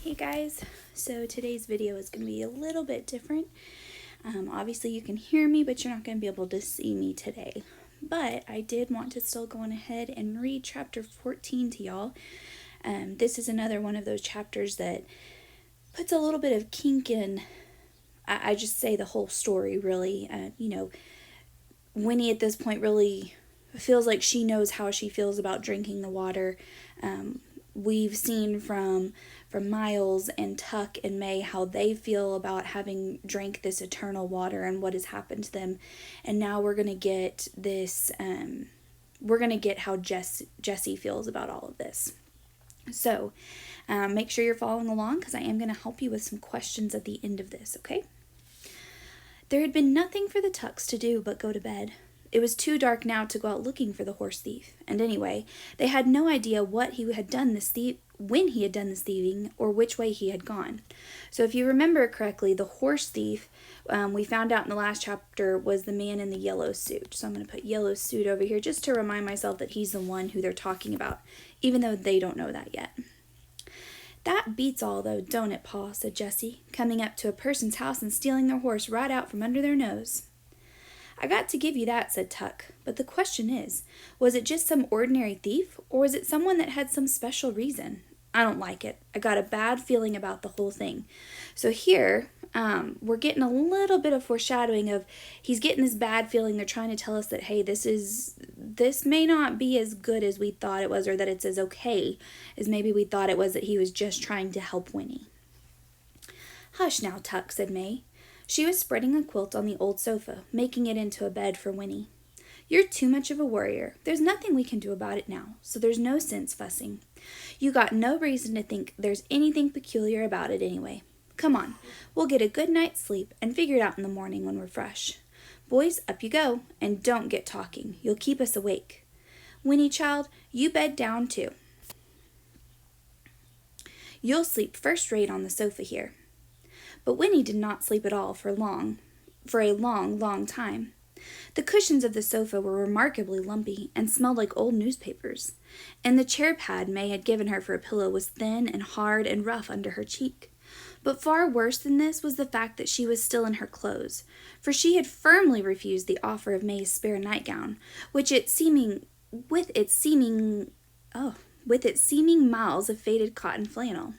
Hey guys, so today's video is going to be a little bit different. Obviously you can hear me, but you're not going to be able to see me today. But I did want to still go on ahead and read chapter 14 to y'all. This is another one of those chapters that puts a little bit of kink in, I just say the whole story really. Winnie at this point really feels like she knows how she feels about drinking the water. We've seen from Miles and Tuck and May how they feel about having drank this eternal water and what has happened to them. And now we're going to get this, we're going to get how Jessie feels about all of this. So make sure you're following along because I am going to help you with some questions at the end of this, okay? There had been nothing for the Tucks to do but go to bed. It was too dark now to go out looking for the horse thief, and anyway, they had no idea what he had done when he had done this thieving, or which way he had gone. So if you remember correctly, the horse thief, we found out in the last chapter, was the man in the yellow suit. So I'm going to put yellow suit over here just to remind myself that he's the one who they're talking about, even though they don't know that yet. "That beats all, though, don't it, Pa?" said Jessie, coming up to a person's house and stealing their horse right out from under their nose. "I got to give you that," said Tuck, "but the question is, was it just some ordinary thief, or was it someone that had some special reason? I don't like it. I got a bad feeling about the whole thing." So here, we're getting a little bit of foreshadowing of he's getting this bad feeling. They're trying to tell us that, hey, this may not be as good as we thought it was, or that it's as okay as maybe we thought it was, that he was just trying to help Winnie. "Hush now, Tuck," said May. She was spreading a quilt on the old sofa, making it into a bed for Winnie. "You're too much of a worrier. There's nothing we can do about it now, so there's no sense fussing. You got no reason to think there's anything peculiar about it anyway. Come on, we'll get a good night's sleep and figure it out in the morning when we're fresh. Boys, up you go, and don't get talking. You'll keep us awake. Winnie, child, you bed down too. You'll sleep first rate on the sofa here." But Winnie did not sleep at all for a long time. The cushions of the sofa were remarkably lumpy and smelled like old newspapers, and the chair pad May had given her for a pillow was thin and hard and rough under her cheek. But far worse than this was the fact that she was still in her clothes, for she had firmly refused the offer of May's spare nightgown, with its seeming miles of faded cotton flannel.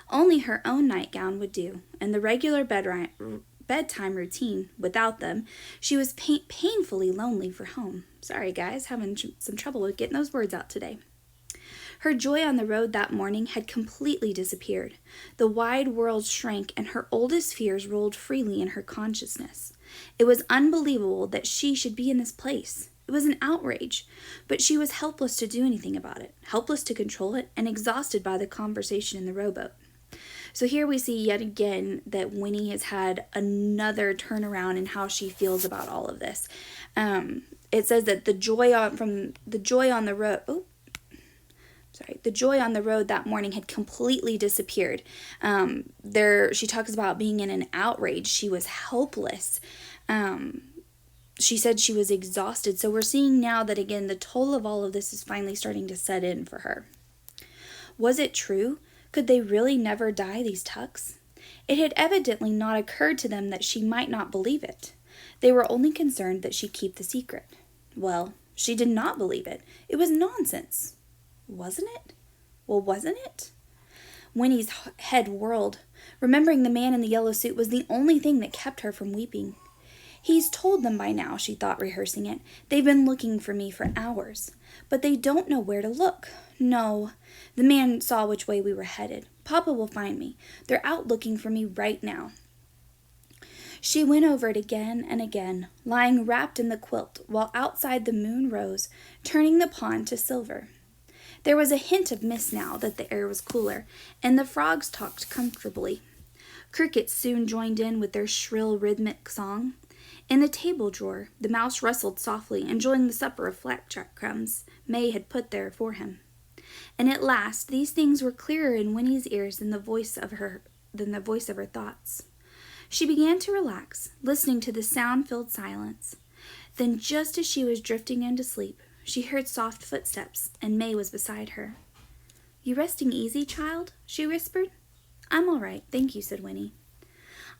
Only her own nightgown would do, and the regular bedtime routine. Without them, she was painfully lonely for home. Sorry, guys, having some trouble with getting those words out today. Her joy on the road that morning had completely disappeared. The wide world shrank, and her oldest fears rolled freely in her consciousness. It was unbelievable that she should be in this place. It was an outrage, but she was helpless to do anything about it, helpless to control it, and exhausted by the conversation in the rowboat. So here we see yet again that Winnie has had another turnaround in how she feels about all of this. It says that the joy on the road that morning had completely disappeared. She talks about being in an outrage. She was helpless. She said she was exhausted. So we're seeing now that, again, the toll of all of this is finally starting to set in for her. Was it true? Could they really never die, these Tucks? It had evidently not occurred to them that she might not believe it. They were only concerned that she keep the secret. Well, she did not believe it. It was nonsense. Wasn't it? Well, wasn't it? Winnie's head whirled. Remembering the man in the yellow suit was the only thing that kept her from weeping. "He's told them by now," she thought, rehearsing it. "They've been looking for me for hours. But they don't know where to look. No, the man saw which way we were headed. Papa will find me. They're out looking for me right now." She went over it again and again, lying wrapped in the quilt, while outside the moon rose, turning the pond to silver. There was a hint of mist now that the air was cooler, and the frogs talked comfortably. Crickets soon joined in with their shrill rhythmic song. In the table drawer, the mouse rustled softly, enjoying the supper of flapjack crumbs May had put there for him. And at last, these things were clearer in Winnie's ears than the voice of her thoughts. She began to relax, listening to the sound-filled silence. Then, just as she was drifting into sleep, she heard soft footsteps, and May was beside her. "You resting easy, child?" she whispered. I'm all right, thank you, said Winnie.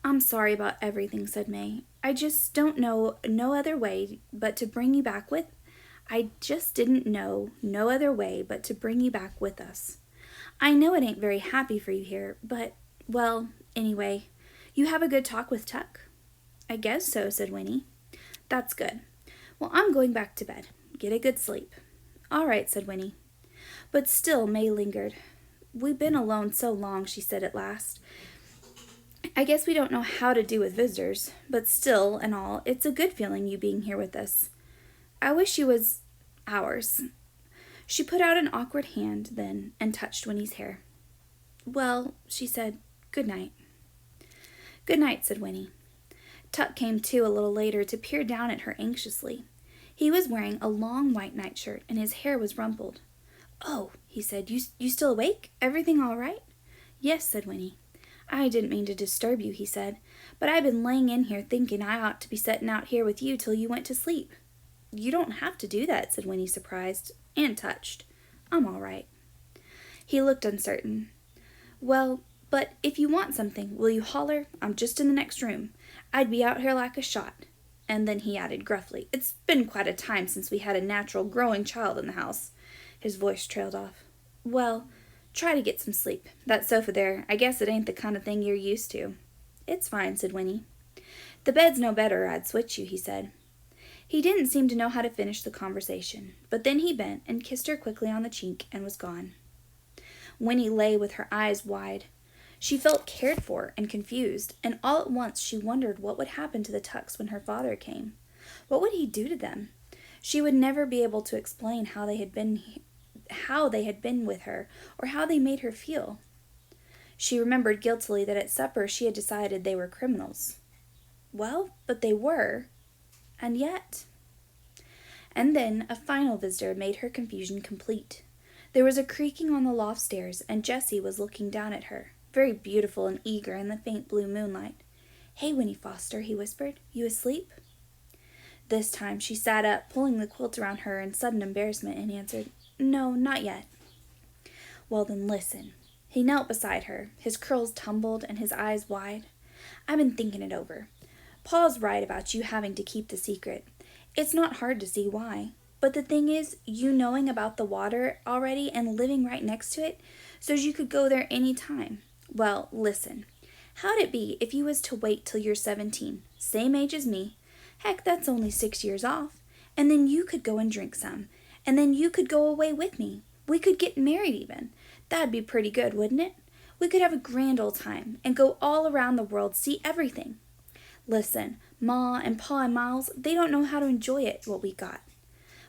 I'm sorry about everything, said May. I just don't know no other way but to bring you back with... I just didn't know no other way but to bring you back with us. I know it ain't very happy for you here, but, well, anyway, you have a good talk with Tuck? I guess so, said Winnie. That's good. Well, I'm going back to bed. Get a good sleep. All right, said Winnie. But still May lingered. We've been alone so long, she said at last. I guess we don't know how to do with visitors, but still and all, it's a good feeling you being here with us. I wish you was ours. She put out an awkward hand then and touched Winnie's hair. Well, she said, good night. Good night, said Winnie. Tuck came to a little later to peer down at her anxiously. He was wearing a long white nightshirt and his hair was rumpled. Oh, he said, you still awake? Everything all right? Yes, said Winnie. I didn't mean to disturb you, he said, but I've been laying in here thinking I ought to be setting out here with you till you went to sleep. You don't have to do that, said Winnie, surprised and touched. I'm all right. He looked uncertain. Well, but if you want something, will you holler? I'm just in the next room. I'd be out here like a shot. And then he added gruffly, it's been quite a time since we had a natural growing child in the house. His voice trailed off. Well, try to get some sleep. That sofa there, I guess it ain't the kind of thing you're used to. It's fine, said Winnie. The bed's no better, or I'd switch you, he said. He didn't seem to know how to finish the conversation, but then he bent and kissed her quickly on the cheek and was gone. Winnie lay with her eyes wide. She felt cared for and confused, and all at once she wondered what would happen to the Tucks when her father came. What would he do to them? She would never be able to explain how they had been with her, or how they made her feel. She remembered guiltily that at supper she had decided they were criminals. Well, but they were, and yet... And then a final visitor made her confusion complete. There was a creaking on the loft stairs, and Jessie was looking down at her, very beautiful and eager in the faint blue moonlight. Hey, Winnie Foster, he whispered. You asleep? This time she sat up, pulling the quilt around her in sudden embarrassment, and answered, No, not yet. Well, then listen. He knelt beside her, his curls tumbled and his eyes wide. I've been thinking it over. Pa's right about you having to keep the secret. It's not hard to see why. But the thing is, you knowing about the water already and living right next to it, so you could go there any time. Well, listen. How'd it be if you was to wait till you're 17, same age as me? Heck, that's only 6 years off. And then you could go and drink some. And then you could go away with me. We could get married even. That'd be pretty good, wouldn't it? We could have a grand old time and go all around the world, see everything. Listen, Ma and Pa and Miles, they don't know how to enjoy it, what we got.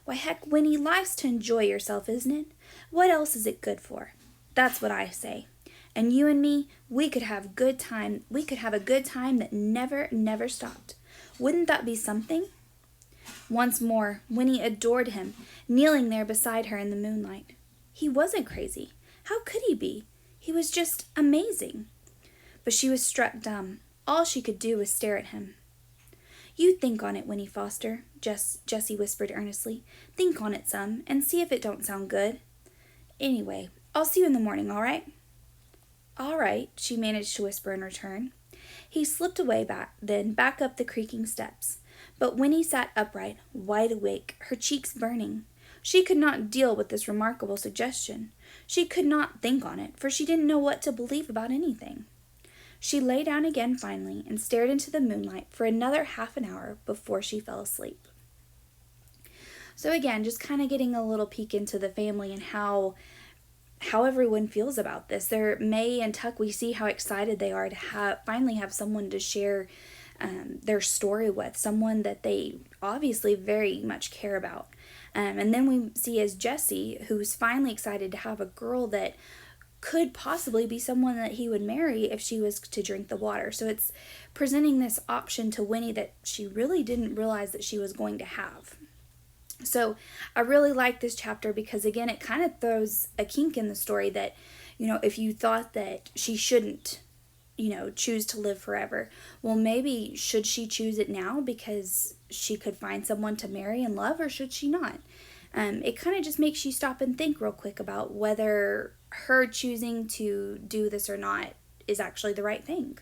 Why, heck, Winnie, life's to enjoy yourself, isn't it? What else is it good for? That's what I say. And you and me, we could have a good time. We could have a good time that never stopped. Wouldn't that be something? Once more, Winnie adored him, kneeling there beside her in the moonlight. He wasn't crazy. How could he be? He was just amazing. But she was struck dumb. All she could do was stare at him. You think on it, Winnie Foster, Jessie whispered earnestly. Think on it some, and see if it don't sound good. Anyway, I'll see you in the morning, all right? All right, she managed to whisper in return. He slipped away back up the creaking steps. But Winnie sat upright, wide awake, her cheeks burning. She could not deal with this remarkable suggestion. She could not think on it, for she didn't know what to believe about anything. She lay down again finally and stared into the moonlight for another half an hour before she fell asleep. So again, just kind of getting a little peek into the family and how everyone feels about this. May and Tuck, we see how excited they are to finally have someone to share their story with, someone that they obviously very much care about. And then we see as Jessie, who's finally excited to have a girl that could possibly be someone that he would marry if she was to drink the water. So it's presenting this option to Winnie that she really didn't realize that she was going to have. So I really like this chapter because, again, it kind of throws a kink in the story that, if you thought that she shouldn't, choose to live forever, well, maybe should she choose it now because she could find someone to marry and love, or should she not? It kind of just makes you stop and think real quick about whether her choosing to do this or not is actually the right thing.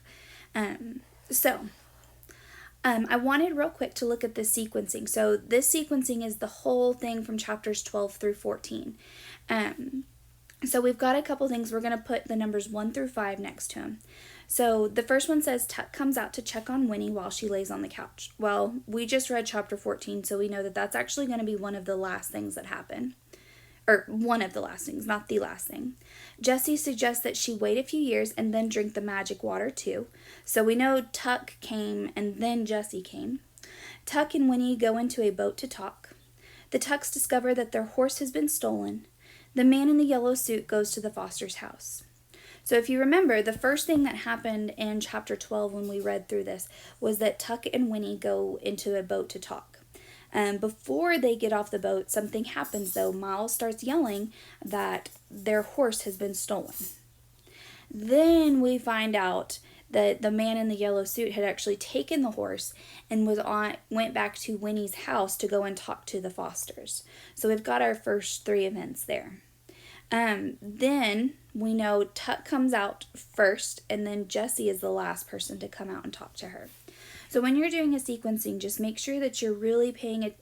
I wanted real quick to look at this sequencing. So this sequencing is the whole thing from chapters 12 through 14. So we've got a couple things. We're going to put the numbers 1 through 5 next to them. So the first one says Tuck comes out to check on Winnie while she lays on the couch. Well, we just read chapter 14, so we know that that's actually going to be one of the last things that happen. Or one of the last things, not the last thing. Jessie suggests that she wait a few years and then drink the magic water too. So we know Tuck came and then Jessie came. Tuck and Winnie go into a boat to talk. The Tucks discover that their horse has been stolen. The man in the yellow suit goes to the Foster's house. So if you remember, the first thing that happened in chapter 12 when we read through this was that Tuck and Winnie go into a boat to talk. Before they get off the boat, something happens though. Miles starts yelling that their horse has been stolen. Then we find out that the man in the yellow suit had actually taken the horse and went back to Winnie's house to go and talk to the Fosters. So we've got our first 3 events there. Then we know Tuck comes out first, and then Jessie is the last person to come out and talk to her. So when you're doing a sequencing, just make sure that you're really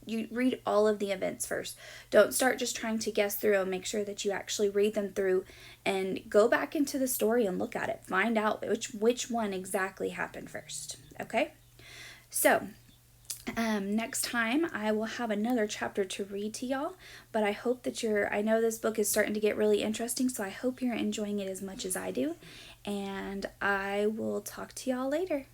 you read all of the events first. Don't start just trying to guess through them. Make sure that you actually read them through and go back into the story and look at it. Find out which one exactly happened first. Okay? So, next time I will have another chapter to read to y'all, but I hope that I know this book is starting to get really interesting, so I hope you're enjoying it as much as I do, and I will talk to y'all later.